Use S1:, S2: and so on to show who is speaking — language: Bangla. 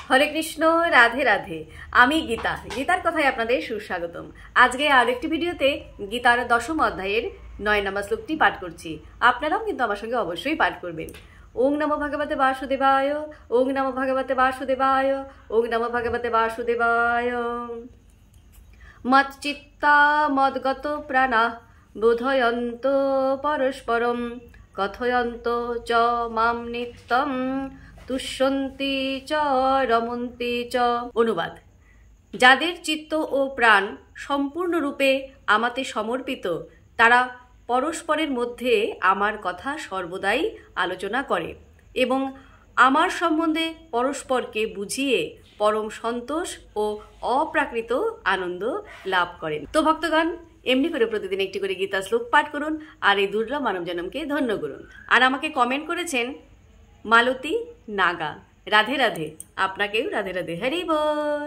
S1: হরে কৃষ্ণ, রাধে রাধে। আমি গীতার কথায় আপনাদের সুস্বাগতম। আজকে আরেকটি ভিডিওতে গীতার 10ম অধ্যায়ের 9 নম্বর শ্লোকটি পাঠ করছি। আপনারাও কিন্তু আমার সঙ্গে অবশ্যই পাঠ করবেন। ওং নমো ভগবতে বাসুদেবায়, ওং নমো ভগবতে বাসুদেবায়, ওং নমো ভগবতে বাসুদেবায়। মচ্চিত্তা মদ্গত প্রাণা বোধয়ন্ত পরস্পরম কথয়ন্ত চ মাম নিত্যম তুষ্যন্তি চ রমন্তি চ। অনুবাদ: যাদের চিত্ত ও প্রাণ সম্পূর্ণরূপে আমাতে সমর্পিত, তারা পরস্পরের মধ্যে আমার কথা সর্বদাই আলোচনা করে এবং আমার সম্বন্ধে পরস্পরকে বুঝিয়ে পরম সন্তোষ ও অপ্রাকৃত আনন্দ লাভ করেন। তো ভক্তগণ, এমনি করে প্রতিদিন একটি করে গীতা শ্লোক পাঠ করুন আর এই দুর্লভ মানব জন্মকে ধন্য করুন। আর আমাকে কমেন্ট করেছেন মালতী নাগা। রাধে রাধে। আপনাকেও রাধে রাধে। হরি বল।